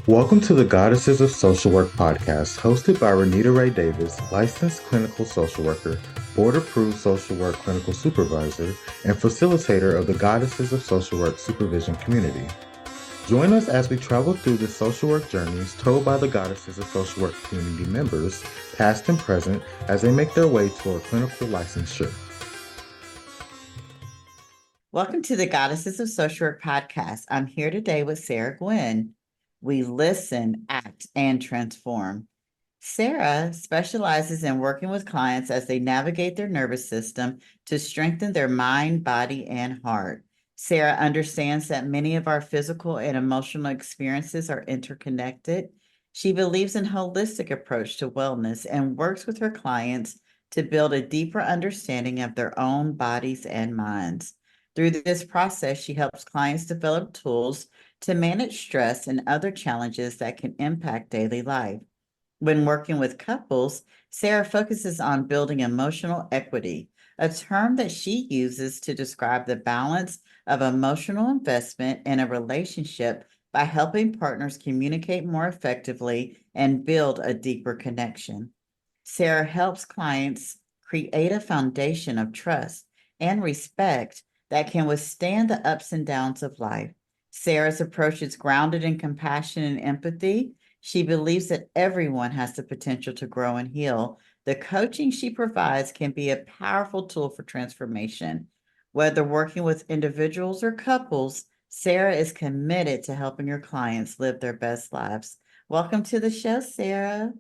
Welcome to the Goddesses of Social Work podcast, hosted by Renita Ray Davis, licensed clinical social worker, board-approved social work clinical supervisor, and facilitator of the Goddesses of Social Work supervision community. Join us as we travel through the social work journeys told by the Goddesses of Social Work community members, past and present, as they make their way toward clinical licensure. Welcome to the Goddesses of Social Work podcast. I'm here today with Sarah Gwin. We listen, act, and transform. Sarah specializes in working with clients as they navigate their nervous system to strengthen their mind, body, and heart. Sarah understands that many of our physical and emotional experiences are interconnected. She believes in a holistic approach to wellness and works with her clients to build a deeper understanding of their own bodies and minds. Through this process, she helps clients develop tools to manage stress and other challenges that can impact daily life. When working with couples, Sarah focuses on building emotional equity, a term that she uses to describe the balance of emotional investment in a relationship by helping partners communicate more effectively and build a deeper connection. Sarah helps clients create a foundation of trust and respect that can withstand the ups and downs of life. Sarah's approach is grounded in compassion and empathy. She believes that everyone has the potential to grow and heal. The coaching she provides can be a powerful tool for transformation. Whether working with individuals or couples, Sarah is committed to helping her clients live their best lives. Welcome to the show, Sarah.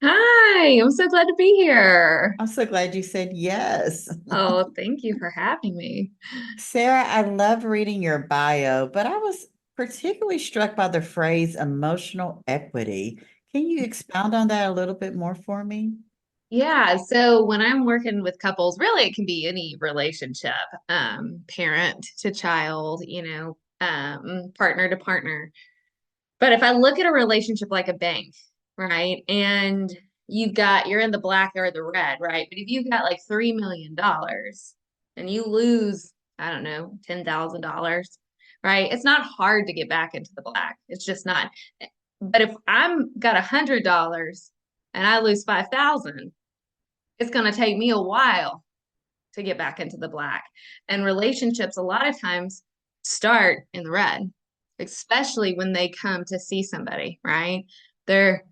Hi, I'm so glad to be here. I'm so glad you said yes. Oh, thank you for having me. Sarah, I love reading your bio, but I was particularly struck by the phrase emotional equity. Can you expound on that a little bit more for me? Yeah, so when I'm working with couples, really it can be any relationship, parent to child, partner to partner. But if I look at a relationship like a bank, right? And you're in the black or the red, right? But if you've got like $3 million and you lose, I don't know, $10,000, right? It's not hard to get back into the black. It's just not. But if I'm got $100 and I lose 5,000, it's going to take me a while to get back into the black. And relationships a lot of times start in the red, especially when they come to see somebody, right? They're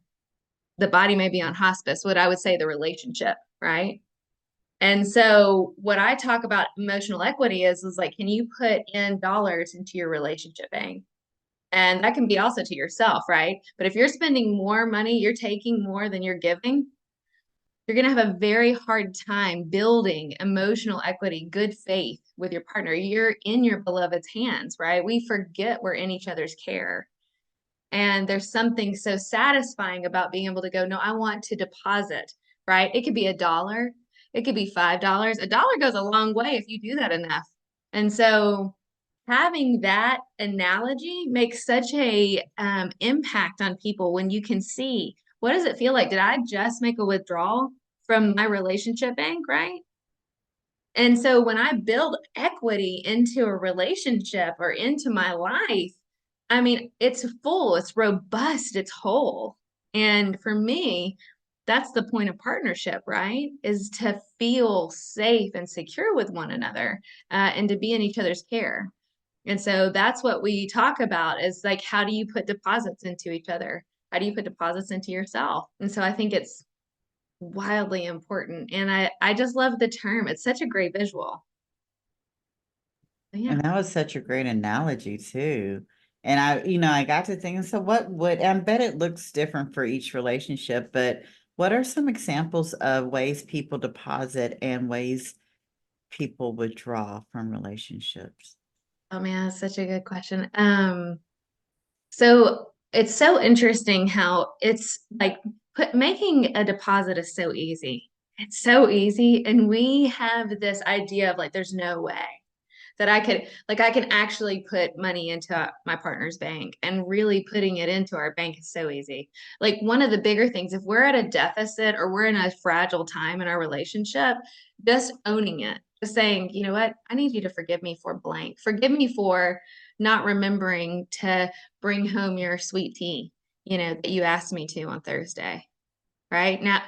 the body may be on hospice, what I would say the relationship, right? And so what I talk about emotional equity is like, can you put in dollars into your relationship bank? And that can be also to yourself, right? But if you're spending more money, you're taking more than you're giving, you're going to have a very hard time building emotional equity, good faith with your partner. You're in your beloved's hands, right? We forget we're in each other's care. And there's something so satisfying about being able to go, no, I want to deposit, right? It could be $1. It could be $5. $1 goes a long way if you do that enough. And so having that analogy makes such a impact on people when you can see, what does it feel like? Did I just make a withdrawal from my relationship bank, right? And so when I build equity into a relationship or into my life, I mean, it's full, it's robust, it's whole. And for me, that's the point of partnership, right? Is to feel safe and secure with one another and to be in each other's care. And so that's what we talk about is like, how do you put deposits into each other? How do you put deposits into yourself? And so I think it's wildly important. And I just love the term. It's such a great visual. Yeah. And that was such a great analogy too. And I got to thinking, so what would, I bet it looks different for each relationship, but what are some examples of ways people deposit and ways people withdraw from relationships? Oh man, that's such a good question. So it's so interesting how it's like making a deposit is so easy. It's so easy. And we have this idea of like, there's no way that I can actually put money into my partner's bank, and really putting it into our bank is so easy. Like one of the bigger things, if we're at a deficit or we're in a fragile time in our relationship, just owning it, just saying, you know what, I need you to forgive me for blank. Forgive me for not remembering to bring home your sweet tea, that you asked me to on Thursday, right? Now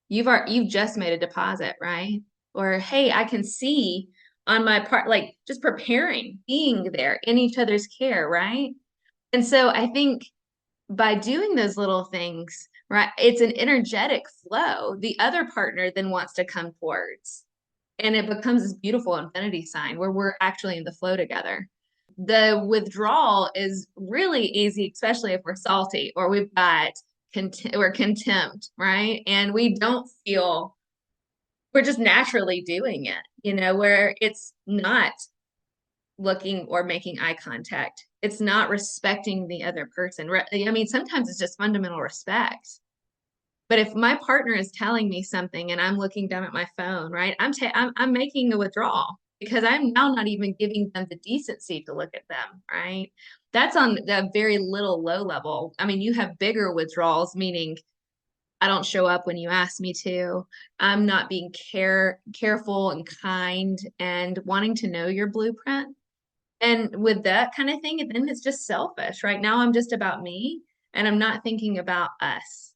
you've just made a deposit, right? Or, hey, I can see on my part, like just preparing, being there in each other's care, right? And so I think by doing those little things, right, it's an energetic flow. The other partner then wants to come towards, and it becomes this beautiful infinity sign where we're actually in the flow together. The withdrawal is really easy, especially if we're salty or we've got contempt, right? And we don't feel, we're just naturally doing it, where it's not looking or making eye contact. It's not respecting the other person. I mean, sometimes it's just fundamental respect. But if my partner is telling me something and I'm looking down at my phone, right, I'm making a withdrawal because I'm now not even giving them the decency to look at them, right? That's on the very little low level. I mean, you have bigger withdrawals, meaning I don't show up when you ask me to. I'm not being careful and kind and wanting to know your blueprint. And with that kind of thing, then it's just selfish. Right now, I'm just about me and I'm not thinking about us.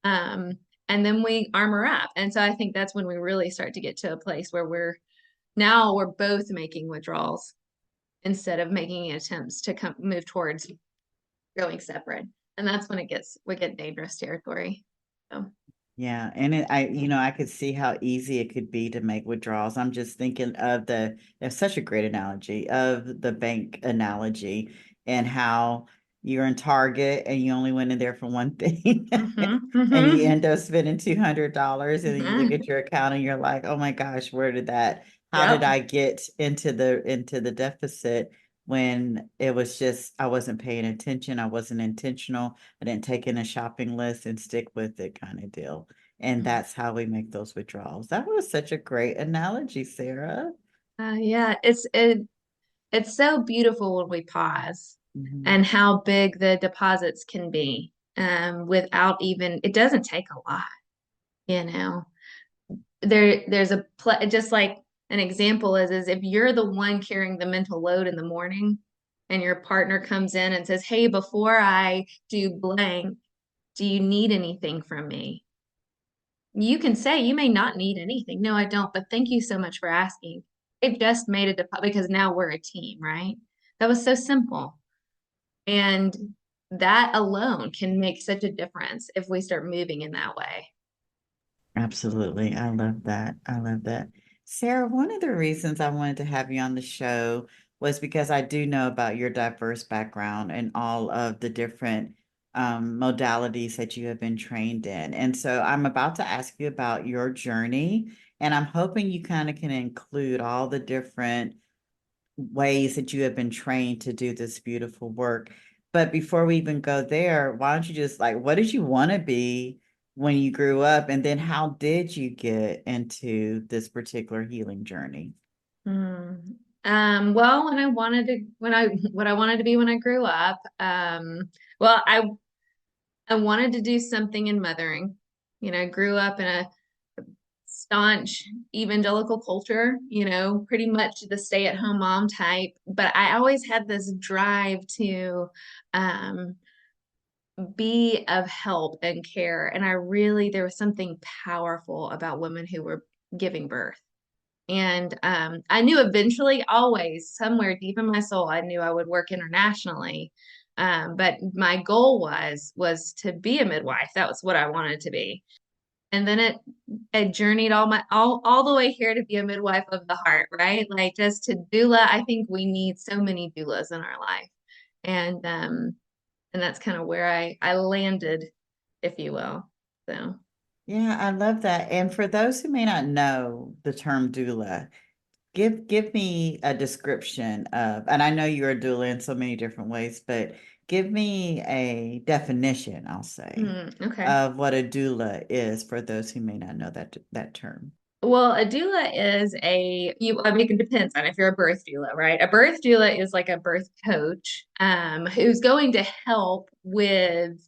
Um, and then we armor up. And so I think that's when we really start to get to a place where we're both making withdrawals instead of making attempts to move towards going separate. And that's when we get dangerous territory. So. Yeah. And I could see how easy it could be to make withdrawals. I'm just thinking of it's such a great analogy of the bank analogy and how you're in Target and you only went in there for one thing and you end up spending $200 and then you look at your account and you're like, oh my gosh, how did I get into the deficit? When it was just, I wasn't paying attention. I wasn't intentional. I didn't take in a shopping list and stick with it kind of deal. And that's how we make those withdrawals. That was such a great analogy, Sarah. Yeah, it's so beautiful when we pause and how big the deposits can be without even, it doesn't take a lot, there's just like an example is if you're the one carrying the mental load in the morning and your partner comes in and says, hey, before I do blank, do you need anything from me? You can say you may not need anything. No, I don't, but thank you so much for asking. It just made a deposit because now we're a team, right? That was so simple. And that alone can make such a difference if we start moving in that way. Absolutely. I love that. I love that. Sarah, one of the reasons I wanted to have you on the show was because I do know about your diverse background and all of the different modalities that you have been trained in. And so I'm about to ask you about your journey, and I'm hoping you kind of can include all the different ways that you have been trained to do this beautiful work. But before we even go there, why don't you just what did you want to be when you grew up? And then how did you get into this particular healing journey? Well, what I wanted to be when I grew up, well, I wanted to do something in mothering. I grew up in a staunch evangelical culture, pretty much the stay-at-home mom type, but I always had this drive to be of help and care. And there was something powerful about women who were giving birth. And I knew eventually, always, somewhere deep in my soul, I knew I would work internationally. But my goal was to be a midwife. That was what I wanted to be. And then it journeyed all the way here to be a midwife of the heart, right? Like just to doula. I think we need so many doulas in our life. And that's kind of where I landed, if you will. So. Yeah, I love that. And for those who may not know the term doula, give me a description of, and I know you're a doula in so many different ways, but give me a definition, I'll say, Okay. of what a doula is for those who may not know that term. Well, a doula is I mean, it depends on if you're a birth doula, right? A birth doula is like a birth coach, who's going to help with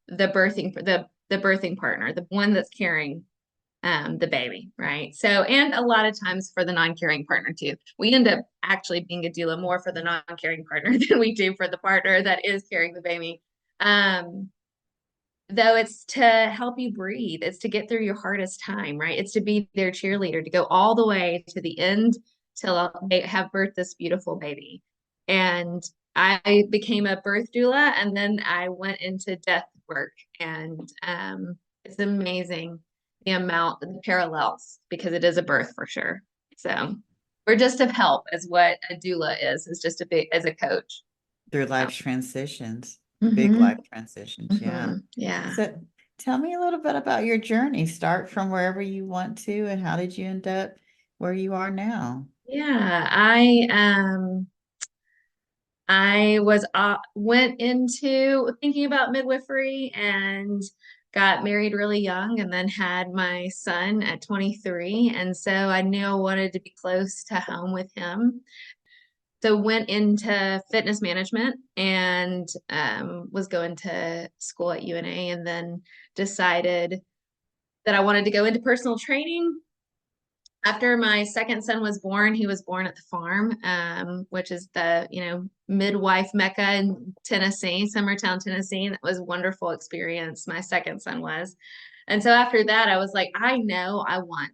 the birthing partner, the one that's carrying the baby, right? So, and a lot of times for the non-caring partner too. We end up actually being a doula more for the non-caring partner than we do for the partner that is carrying the baby. Though it's to help you breathe, it's to get through your hardest time, right? It's to be their cheerleader, to go all the way to the end till they have birthed this beautiful baby. And I became a birth doula, and then I went into death work, and it's amazing the parallels, because it is a birth for sure. So we're just of help, is what a doula is just a big as a coach Through life's transitions, mm-hmm. big life transitions. Mm-hmm. Yeah. So tell me a little bit about your journey. Start from wherever you want to, and how did you end up where you are now? Yeah, I was went into thinking about midwifery and got married really young, and then had my son at 23. And so I knew I wanted to be close to home with him. So went into fitness management, and was going to school at UNA, and then decided that I wanted to go into personal training. After my second son was born, he was born at the farm, which is the, midwife mecca in Tennessee, Summertown, Tennessee. And that was a wonderful experience. My second son was. And so after that, I was like, I know I want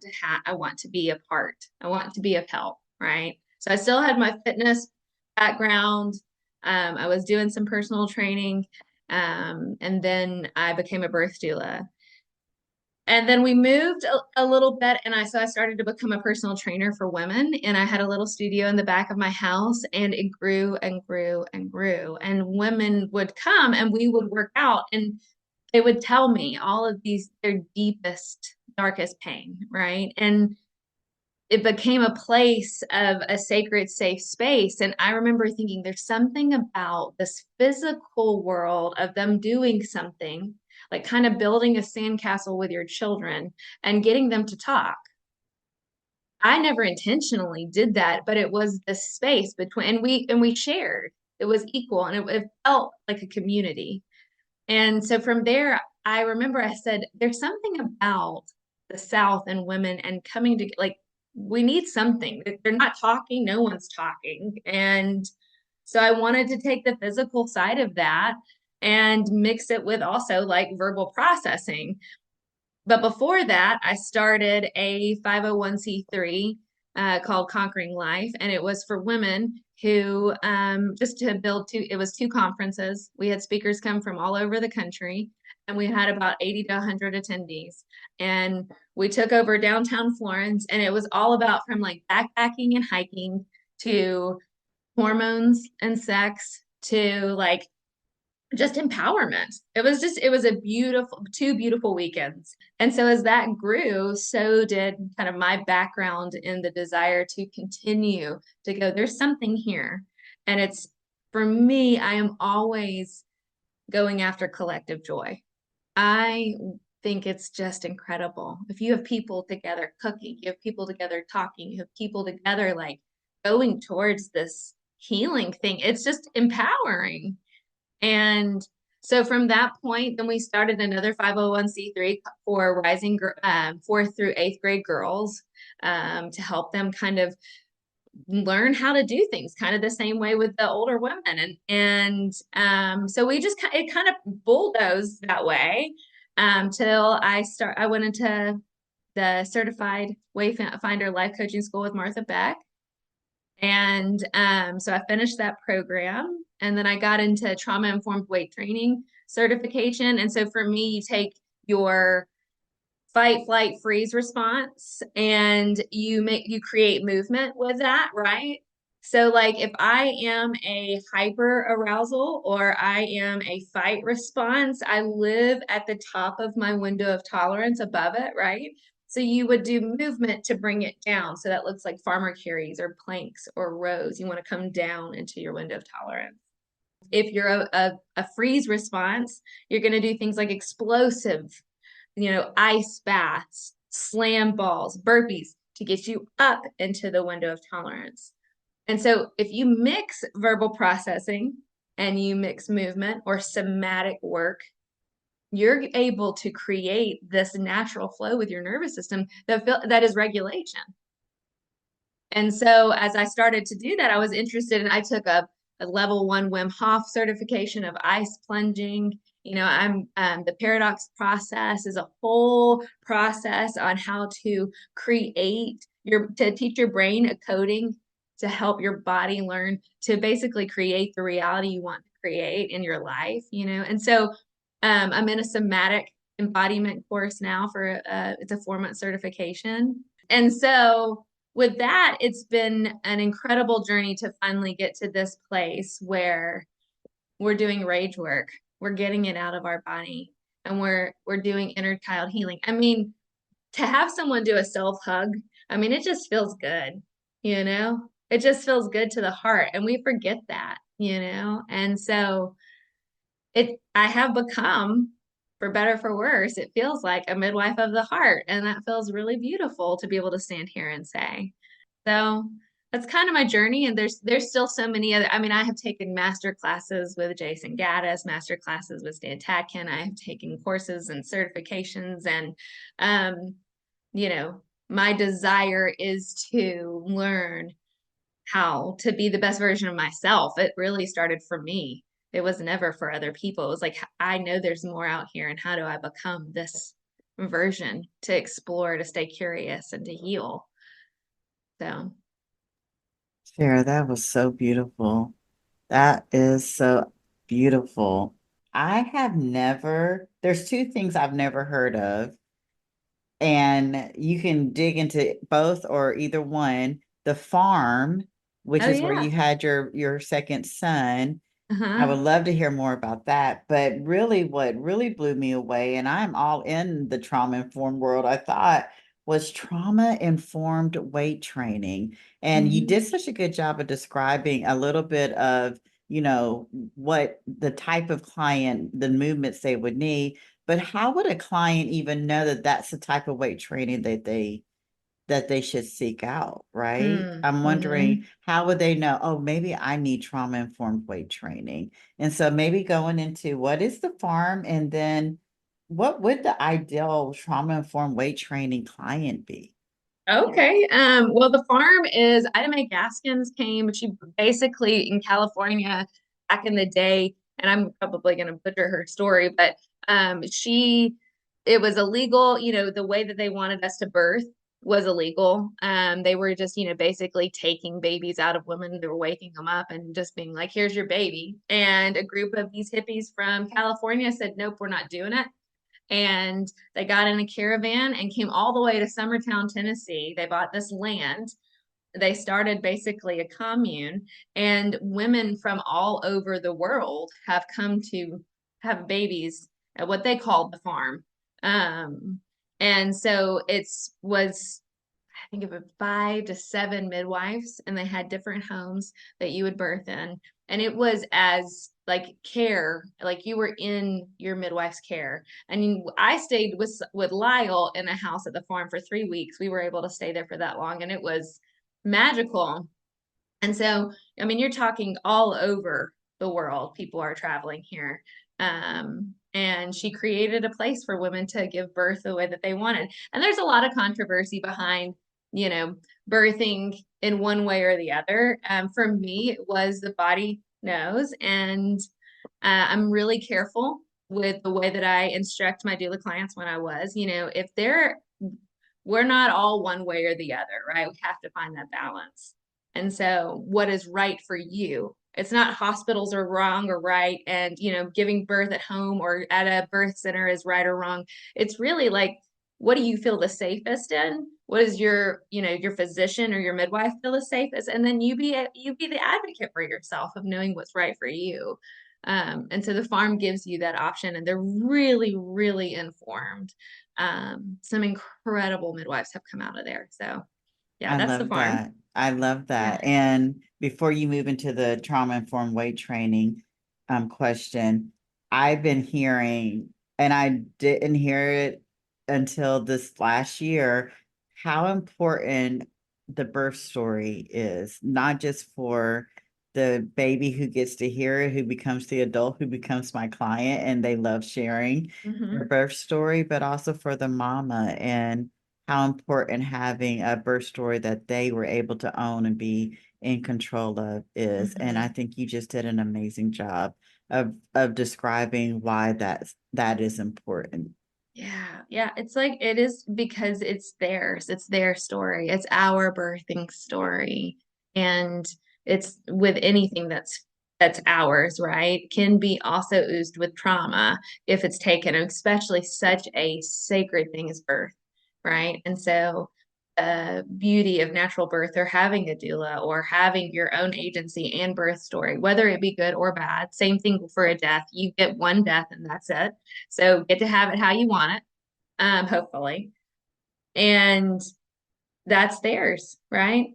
to be a part. I want to be of help, right? So I still had my fitness background. I was doing some personal training. And then I became a birth doula. And then we moved a little bit, and I started to become a personal trainer for women, and I had a little studio in the back of my house, and it grew and grew and grew. And women would come and we would work out, and they would tell me all of their deepest, darkest pain, right? And it became a place of a sacred, safe space. And I remember thinking, there's something about this physical world of them doing something, like kind of building a sandcastle with your children and getting them to talk. I never intentionally did that, but it was the space between, and we shared. It was equal, and it felt like a community. And so from there, I remember I said, there's something about the South and women and coming to, like, we need something. They're not talking, no one's talking. And so I wanted to take the physical side of that and mix it with also like verbal processing. But before that, I started a 501c3 called Conquering Life, and it was for women who just to build it was 2 conferences. We had speakers come from all over the country, and we had about 80 to 100 attendees. And we took over downtown Florence, and it was all about from like backpacking and hiking to hormones and sex to like just empowerment. It was a beautiful, 2 beautiful weekends. And so as that grew, so did kind of my background in the desire to continue to go, there's something here. And it's, for me, I am always going after collective joy. I think it's just incredible. If you have people together cooking, you have people together talking, you have people together like going towards this healing thing, it's just empowering. And so from that point, then we started another 501c3 for rising 4th through 8th grade girls, to help them kind of learn how to do things kind of the same way with the older women. So it kind of bulldozed that way, till I went into the certified Wayfinder life coaching school with Martha Beck. And so I finished that program, and then I got into trauma-informed weight training certification. And so for me, you take your fight, flight, freeze response, and you create movement with that, right? So like if I am a hyper arousal or I am a fight response, I live at the top of my window of tolerance above it, right? So you would do movement to bring it down. So that looks like farmer carries or planks or rows. You want to come down into your window of tolerance. If you're a freeze response, you're going to do things like explosive, ice baths, slam balls, burpees to get you up into the window of tolerance. And so if you mix verbal processing and you mix movement or somatic work you're able to create this natural flow with your nervous system that is regulation. And so as I started to do that, I was interested, and I took a level 1 Wim Hof certification of ice plunging. You know, the paradox process is a whole process on how to to teach your brain a coding to help your body learn to basically create the reality you want to create in your life, you know? And so I'm in a somatic embodiment course now for it's a 4-month certification. And so with that, it's been an incredible journey to finally get to this place where we're doing rage work. We're getting it out of our body, and we're doing inner child healing. I mean, to have someone do a self hug, I mean, it just feels good, you know? It just feels good to the heart, and we forget that, you know? And so I have become, for better for worse, it feels like a midwife of the heart, and that feels really beautiful to be able to stand here and say. So that's kind of my journey. And there's still so many other, I mean, I have taken master classes with Jason Gaddis, master classes with Stan Tatkin. I have taken courses and certifications, and you know, my desire is to learn how to be the best version of myself. It really started for me. It was never for other people. It was like, I know there's more out here, and how do I become this version, to explore, to stay curious, and to heal? So Sarah, that was so beautiful. That is so beautiful. There's two things I've never heard of, and you can dig into both or either one. The farm, which oh is where yeah. you had your second son. I Uh-huh. would love to hear more about that. But really, what really blew me away, and I'm all in the trauma-informed world, I thought, was trauma-informed weight training. And you Mhm. did such a good job of describing a little bit of, what the type of client, the movements they would need. But how would a client even know that that's the type of weight training that they should seek out, right? I'm wondering, Mhm. how would they know, oh, maybe I need trauma-informed weight training? And so maybe going into what is the farm, and then what would the ideal trauma-informed weight training client be? Okay. Well, the farm is Ida Mae Gaskins came. She basically in California back in the day, and I'm probably going to butcher her story, but it was illegal. You know, the way that they wanted us to birth was illegal. They were just, basically taking babies out of women. They were waking them up and just being like, "Here's your baby." And a group of these hippies from California said, "Nope, we're not doing it." And they got in a caravan and came all the way to Summertown, Tennessee. They bought this land. They started basically a commune, and women from all over the world have come to have babies at what they called the farm. Um, and so I think of it 5 to 7 midwives, and they had different homes that you would birth in. And it was as like care, like you were in your midwife's care. And I stayed with Lyle in a house at the farm for 3 weeks. We were able to stay there for that long, and it was magical. And so, I mean, you're talking all over the world. People are traveling here. And she created a place for women to give birth the way that they wanted. And there's a lot of controversy behind, you know, birthing in one way or the other. For me, it was the body knows. And I'm really careful with the way that I instruct my doula clients when I was, if we're not all one way or the other, right? We have to find that balance. And so what is right for you? It's not hospitals are wrong or right, and giving birth at home or at a birth center is right or wrong. It's really like, what do you feel the safest in? What is your physician or your midwife feel the safest? And then you be the advocate for yourself of knowing what's right for you. And so the farm gives you that option, and they're really, really informed. Some incredible midwives have come out of there. So yeah, I that's the love farm. that. I love Yeah. that. And before you move into the trauma-informed weight training question, I've been hearing, and I didn't hear it until this last year, how important the birth story is, not just for the baby who gets to hear it, who becomes the adult, who becomes my client, and they love sharing their birth story, but also for the mama and how important having a birth story that they were able to own and be in control of is. And I think you just did an amazing job of describing why that is important. Yeah. Yeah. It's like, it is because it's theirs. It's their story. It's our birthing story. And it's with anything that's ours, right? Can be also oozed with trauma if it's taken, especially such a sacred thing as birth, right? And so the beauty of natural birth or having a doula or having your own agency and birth story, whether it be good or bad, same thing for a death. You get one death and that's it. So get to have it how you want it, hopefully. And that's theirs, right?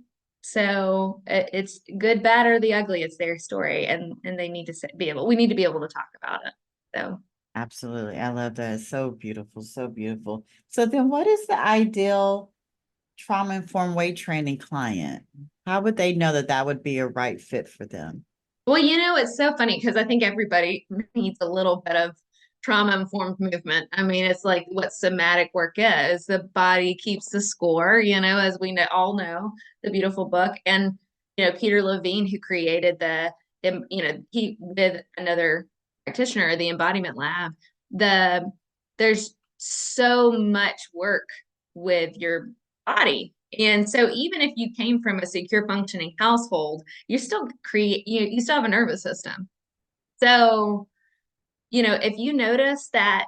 So it's good, bad, or the ugly. It's their story, and they need to be able. We need to be able to talk about it. So Absolutely. I love that. It's so beautiful. So beautiful. So then what is the ideal trauma-informed weight training client? How would they know that that would be a right fit for them? well, it's so funny because I think everybody needs a little bit of trauma-informed movement. I mean, it's like what somatic work is. The body keeps the score, as we all know, the beautiful book. And, Peter Levine, who created he with another practitioner, the embodiment lab, there's so much work with your body. And so even if you came from a secure functioning household, you still you still have a nervous system. So, if you notice that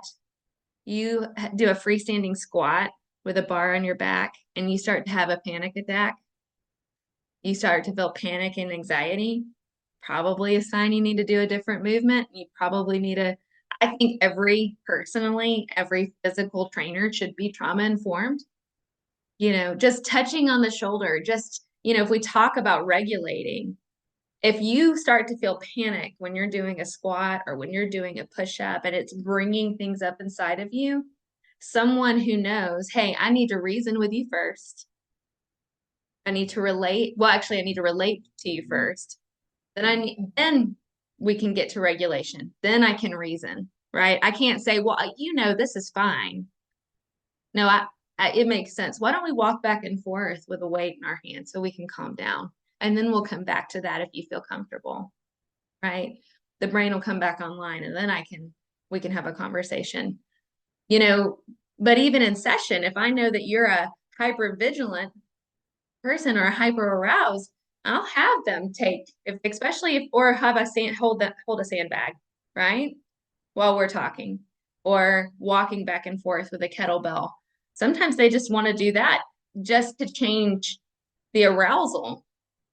you do a freestanding squat with a bar on your back and you start to have a panic attack, you start to feel panic and anxiety, probably a sign you need to do a different movement. You probably need I think every physical trainer should be trauma informed. Just touching on the shoulder, if we talk about regulating, if you start to feel panic when you're doing a squat or when you're doing a push-up and it's bringing things up inside of you, someone who knows, hey, I need to reason with you first. I need to relate. Well, actually, I need to relate to you first. Then we can get to regulation. Then I can reason, right? I can't say, well, this is fine. No, it makes sense. Why don't we walk back and forth with a weight in our hand so we can calm down? And then we'll come back to that if you feel comfortable, right? The brain will come back online and then we can have a conversation. But even in session, if I know that you're a hyper vigilant person or a hyper aroused, I'll have them or have hold a sandbag, right? While we're talking or walking back and forth with a kettlebell. Sometimes they just want to do that just to change the arousal.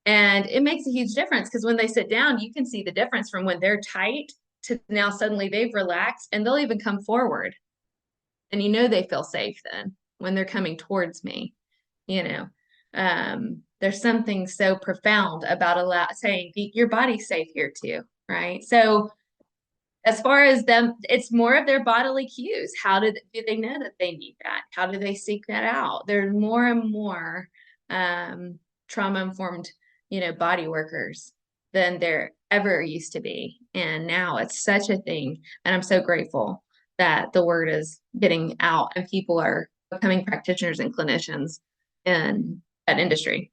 And it makes a huge difference because when they sit down, you can see the difference from when they're tight to now suddenly they've relaxed and they'll even come forward. And they feel safe then when they're coming towards me. There's something so profound about saying your body's safe here too, right? So as far as them, it's more of their bodily cues. How do they know that they need that? How do they seek that out? There's more and more trauma-informed, body workers than there ever used to be. And now it's such a thing. And I'm so grateful that the word is getting out and people are becoming practitioners and clinicians in that industry.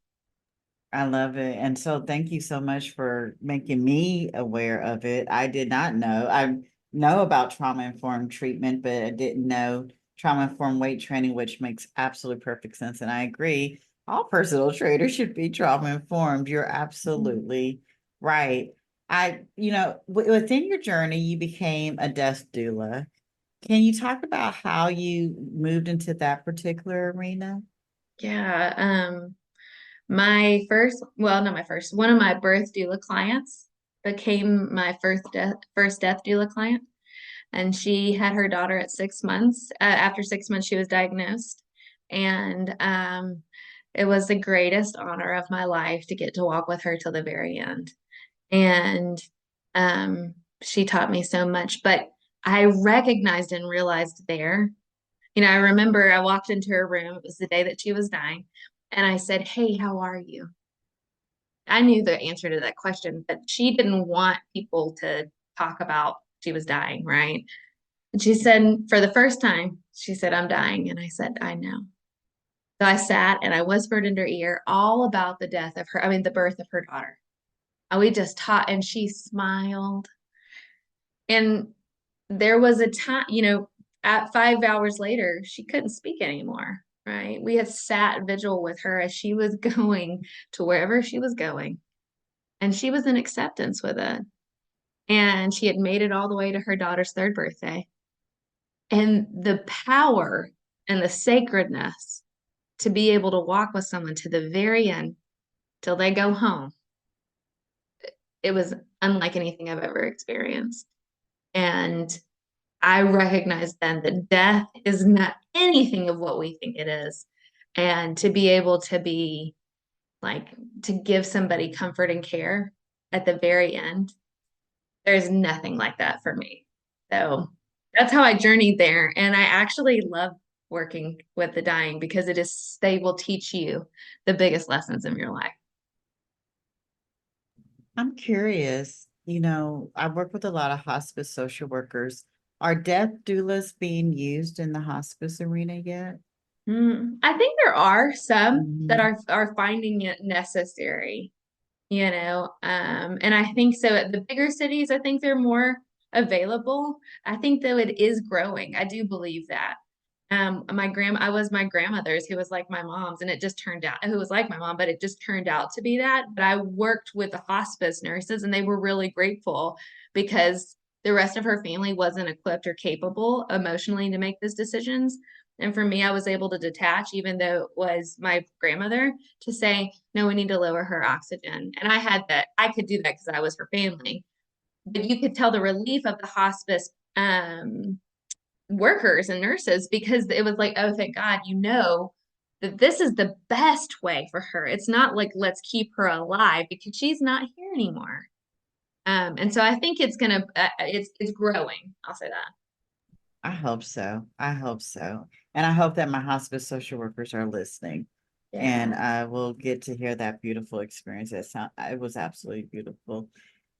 I love it. And so thank you so much for making me aware of it. I did not know. I know about trauma-informed treatment, but I didn't know trauma-informed weight training, which makes absolutely perfect sense. And I agree, all personal trainers should be trauma-informed. You're absolutely right. Within your journey, you became a death doula. Can you talk about how you moved into that particular arena? Yeah. One of my birth doula clients became my first death doula client. And she had her daughter at 6 months. After 6 months, she was diagnosed. And it was the greatest honor of my life to get to walk with her till the very end. And she taught me so much. But I recognized and realized there, I remember I walked into her room. It was the day that she was dying. And I said, hey, how are you? I knew the answer to that question, but she didn't want people to talk about she was dying, right? And she said, for the first time, she said, I'm dying. And I said, I know. So I sat and I whispered in her ear all about the death of her, I mean, the birth of her daughter. And we just taught, and she smiled. And there was a time, at 5 hours later, she couldn't speak anymore, right? We had sat vigil with her as she was going to wherever she was going. And she was in acceptance with it. And she had made it all the way to her daughter's third birthday. And the power and the sacredness to be able to walk with someone to the very end till they go home, it was unlike anything I've ever experienced. And I recognized then that death is not anything of what we think it is. And to be able to be like, to give somebody comfort and care at the very end, there's nothing like that for me. So that's how I journeyed there. And I actually love working with the dying because they will teach you the biggest lessons in your life. I'm curious, I work with a lot of hospice social workers. Are death doulas being used in the hospice arena yet? I think there are some that Mhm. are finding it necessary, and I think so at the bigger cities, I think they're more available. I think though it is growing. I do believe that. I was my grandmother's who was like my mom's, and it just turned out who was like my mom, but it just turned out to be that. But I worked with the hospice nurses, and they were really grateful because the rest of her family wasn't equipped or capable emotionally to make those decisions. And for me, I was able to detach, even though it was my grandmother, to say, no, we need to lower her oxygen. And I could do that because I was her family. But you could tell the relief of the hospice workers and nurses because it was like, oh, thank God, that this is the best way for her. It's not like, let's keep her alive because she's not here anymore. And so I think it's growing. I'll say that. I hope so. I hope so. And I hope that my hospice social workers are listening. And Yeah. I will get to hear that beautiful experience. It was absolutely beautiful.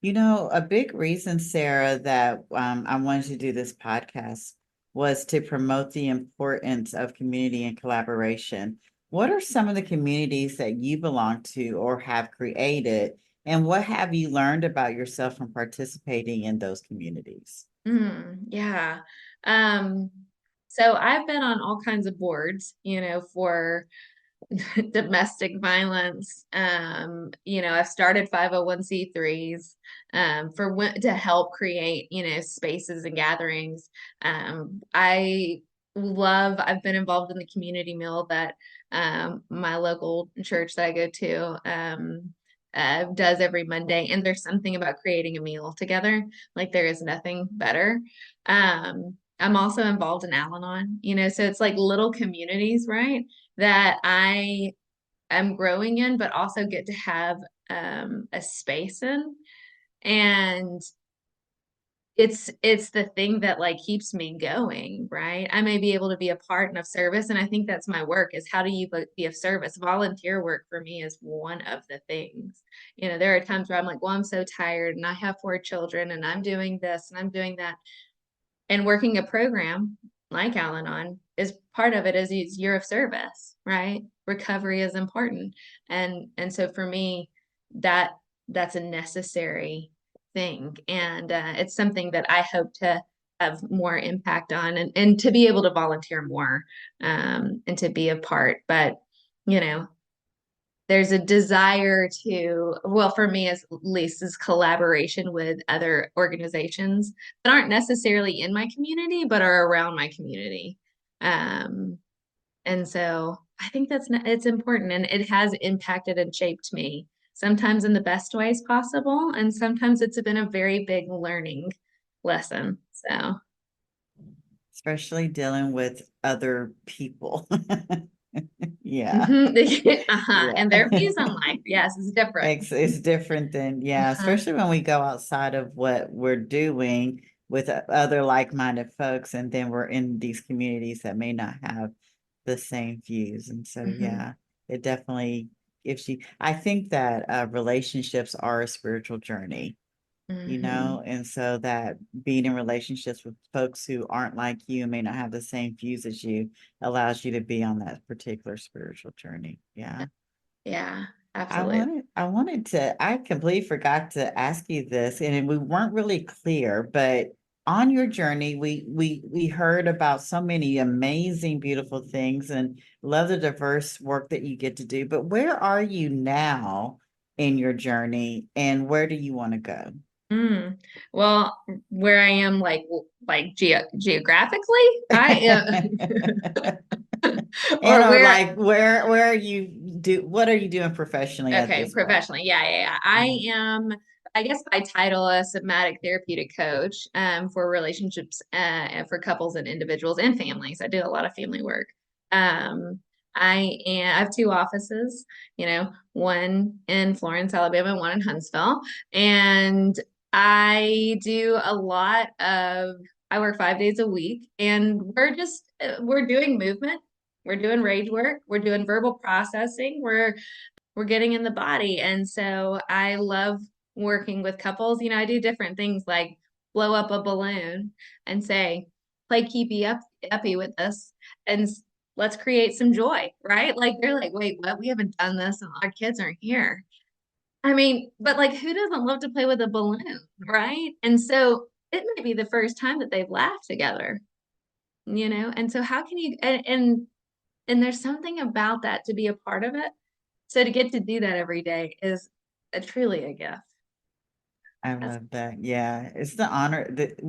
A big reason, Sarah, that I wanted to do this podcast was to promote the importance of community and collaboration. What are some of the communities that you belong to or have created, and what have you learned about yourself from participating in those communities? Yeah. Um, so I've been on all kinds of boards, for domestic violence. I've started 501(c)(3s to help create, spaces and gatherings. I've been involved in the community meal that my local church that I go to does every Monday. And there's something about creating a meal together. Like there is nothing better. I'm also involved in Al-Anon, so it's like little communities, right? That I am growing in, but also get to have a space in. And it's the thing that like keeps me going, right? I may be able to be a part and of service. And I think that's my work is how do you be of service? Volunteer work for me is one of the things. There are times where I'm like, well, I'm so tired and I have 4 children and I'm doing this and I'm doing that. And working a program like Al-Anon is part of it is year of service, right? Recovery is important. And so for me, that's a necessary thing. And it's something that I hope to have more impact on and to be able to volunteer more and to be a part. But, you know, there's a desire to, well, for me, at least, is collaboration with other organizations that aren't necessarily in my community, but are around my community. Um, and so I think it's important and it has impacted and shaped me, sometimes in the best ways possible. And sometimes it's been a very big learning lesson. So, Especially dealing with other people. Yeah. uh-huh. Yeah. And their views on life, yes, is different. It's different than, yeah, Uh-huh. especially when we go outside of what we're doing with other like-minded folks, and then we're in these communities that may not have the same views. And so, Mhm. yeah, it definitely I think that relationships are a spiritual journey, you know, and so that being in relationships with folks who aren't like you and may not have the same views as you allows you to be on that particular spiritual journey. Yeah. Yeah, absolutely. I completely forgot to ask you this, and we weren't really clear, but on your journey, we heard about so many amazing, beautiful things and love the diverse work that you get to do. But where are you now in your journey, and where do you want to go? Well, where I am, geographically, I am, And or or where. like where are you what are you doing professionally at Okay, this point? professionally. Yeah. I am, I guess by title, a somatic therapeutic coach for relationships and for couples and individuals and families. I do a lot of family work. I have two offices, one in Florence, Alabama, and one in Huntsville. And I do a lot of, I work 5 days a week, and we're doing movement. We're doing rage work. We're doing verbal processing. We're getting in the body. And so I love working with couples. I do different things like blow up a balloon and say, play keepy uppy with us and let's create some joy, right? Like they're like, wait, what? We haven't done this and our kids aren't here. I mean, but like who doesn't love to play with a balloon, right? And so it may be the first time that they've laughed together, And so how can you and there's something about that to be a part of it. So to get to do that every day is truly a gift. I That's love that. Yeah, it's the honor that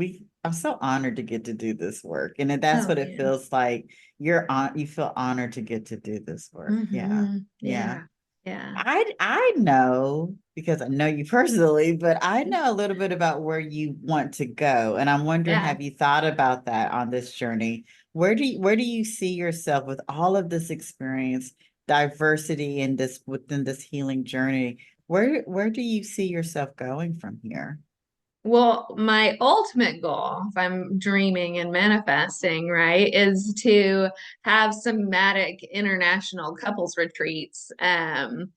I'm so honored to get to do this work. And that's oh what it man. feels like. You feel honored to get to do this work. Yeah. Yeah. Yeah. Yeah. I know because I know you personally, but I know a little bit about where you want to go. And I'm wondering, Yeah. have you thought about that on this journey? Where do you see yourself with all of this experience, diversity in this within this healing journey? Where do you see yourself going from here? Well, my ultimate goal, if I'm dreaming and manifesting, right, is to have somatic international couples retreats. And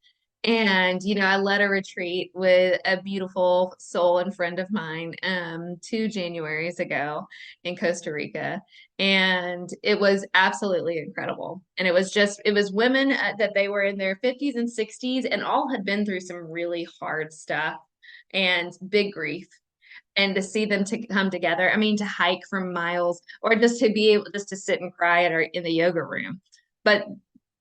I led a retreat with a beautiful soul and friend of mine 2 Januaries ago in Costa Rica. And it was absolutely incredible. And it was women that they were in their 50s and 60s and all had been through some really hard stuff and big grief, and to see them to come together. I mean, to hike for miles or just to be able just to sit and cry in the yoga room. But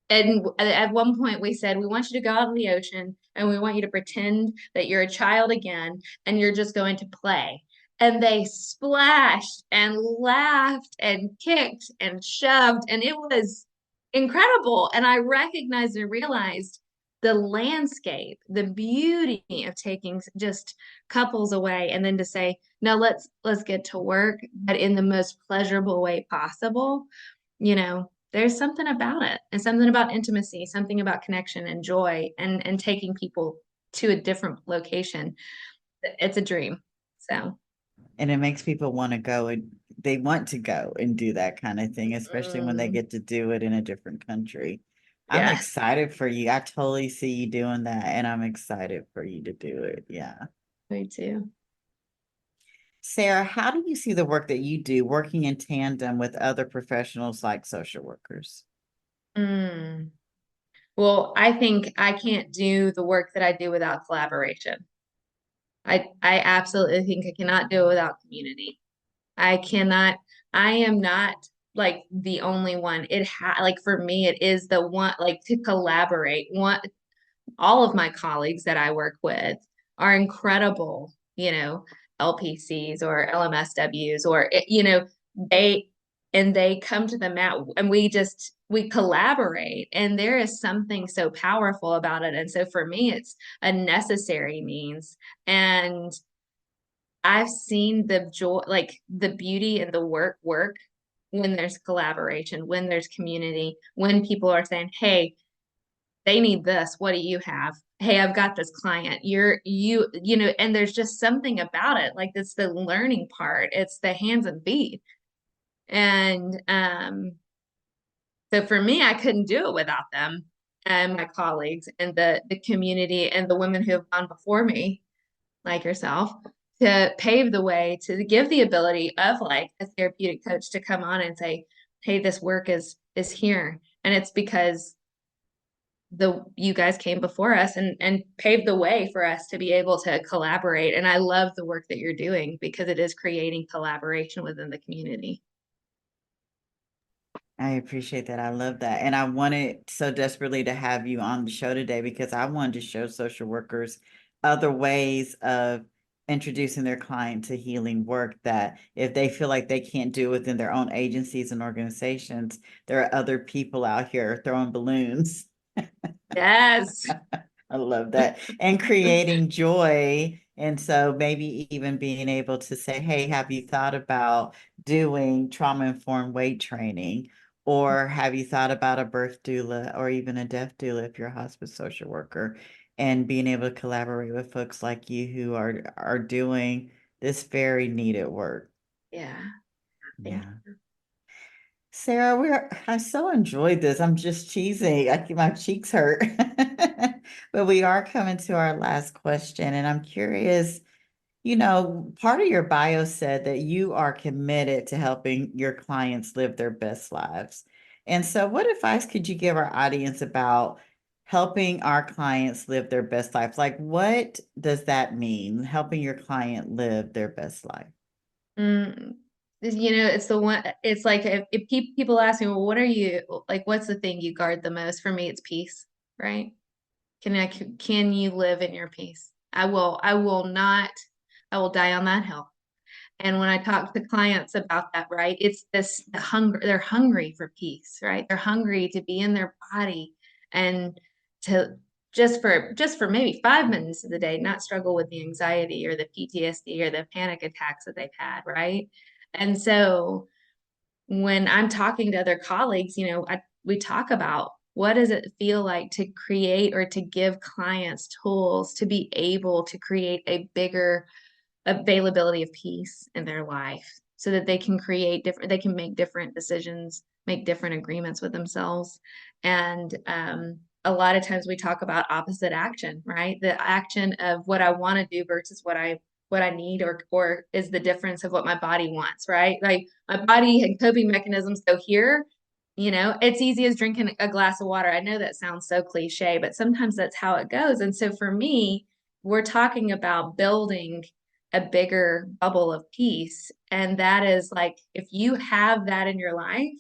and at one point we said, we want you to go out in the ocean and we want you to pretend that you're a child again and you're just going to play. And they splashed and laughed and kicked and shoved, and it was incredible. And I recognized and realized the landscape, the beauty of taking just couples away and then to say, no, let's get to work, but in the most pleasurable way possible. There's something about it, and something about intimacy, something about connection and joy, and taking people to a different location. It's a dream. So, And it makes people want to go and they want to go and do that kind of thing, especially when they mm, get to do it in a different country. I'm yes, excited for you. I totally see you doing that, and I'm excited for you to do it. Yeah. me too. Sarah, how do you see the work that you do working in tandem with other professionals like social workers? Mm. Well, I think I can't do the work that I do without collaboration. I absolutely think I cannot do it without community. I cannot, I am not like the only one. Like for me, it is the one, like to collaborate. All of my colleagues that I work with are incredible, LPCs or LMSWs or, they, and they come to the mat and we collaborate, and there is something so powerful about it. And so for me, it's a necessary means. And I've seen the joy, like the beauty and the work when there's collaboration, when there's community, when people are saying, hey, they need this. What do you have? Hey, I've got this client. And there's just something about it. Like it's the learning part. It's the hands and feet. And so for me, I couldn't do it without them. and my colleagues and the community and the women who have gone before me, like yourself, to pave the way, to give the ability of like a therapeutic coach to come on and say, hey, this work is here. And it's because you guys came before us and paved the way for us to be able to collaborate. And I love the work that you're doing because it is creating collaboration within the community. I appreciate that. I love that. And I wanted so desperately to have you on the show today because I wanted to show social workers other ways of introducing their client to healing work, that if they feel like they can't do it within their own agencies and organizations, there are other people out here throwing balloons. Yes. I love that. And creating joy. And so maybe even being able to say, hey, have you thought about doing trauma-informed weight training? Or have you thought about a birth doula or even a death doula if you're a hospice social worker? And being able to collaborate with folks like you who are doing this very needed work. Yeah. Yeah. Sarah, I so enjoyed this. I'm just cheesing. My cheeks hurt. But we are coming to our last question, and I'm curious, part of your bio said that you are committed to helping your clients live their best lives. And so what advice could you give our audience about helping our clients live their best lives? Like, what does that mean, helping your client live their best life? It's like if people ask me, well, what are you like, what's the thing you guard the most? For me, it's peace, right? Can you live in your peace? I will die on that hill. And when I talk to clients about that, right, it's the hunger, they're hungry for peace, right? They're hungry to be in their body and to just for maybe 5 minutes of the day, not struggle with the anxiety or the PTSD or the panic attacks that they've had, right? And so when I'm talking to other colleagues, we talk about what does it feel like to create or to give clients tools to be able to create a bigger availability of peace in their life so that they can they can make different decisions, make different agreements with themselves. And a lot of times we talk about opposite action, right? The action of what I want to do versus what I need or is the difference of what my body wants, right? Like my body had coping mechanisms. So here, it's easy as drinking a glass of water. I know that sounds so cliche, but sometimes that's how it goes. And so for me, we're talking about building a bigger bubble of peace. And that is like, if you have that in your life,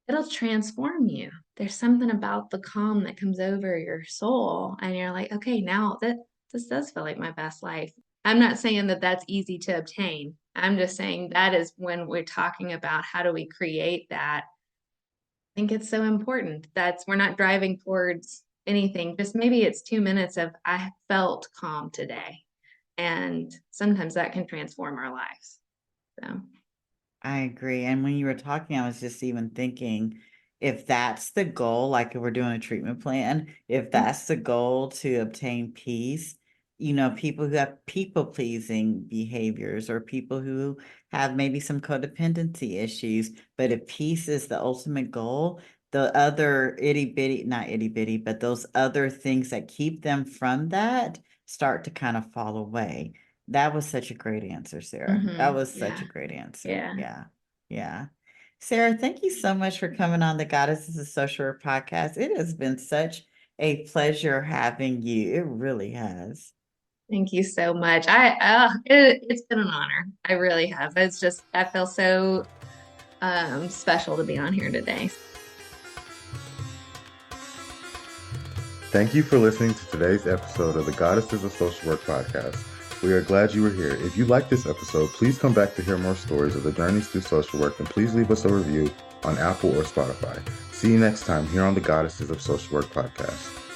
it'll transform you. There's something about the calm that comes over your soul. And you're like, okay, now this does feel like my best life. I'm not saying that that's easy to obtain. I'm just saying that is when we're talking about how do we create that. I think it's so important. We're not driving towards anything. Just maybe it's 2 minutes of I felt calm today. And sometimes that can transform our lives. So I agree. And when you were talking, I was just even thinking, if that's the goal, like if we're doing a treatment plan, if that's the goal to obtain peace, people who have people-pleasing behaviors or people who have maybe some codependency issues, but if peace is the ultimate goal, the other not itty bitty, but those other things that keep them from that start to kind of fall away. That was such a great answer, Sarah. That was such a great answer. Yeah. Yeah. Sarah, thank you so much for coming on the Goddesses of Social Work podcast. It has been such a pleasure having you. It really has. Thank you so much. It's been an honor. I really have. I feel so special to be on here today. Thank you for listening to today's episode of the Goddesses of Social Work podcast. We are glad you were here. If you liked this episode, please come back to hear more stories of the journeys through social work, and please leave us a review on Apple or Spotify. See you next time here on the Goddesses of Social Work podcast.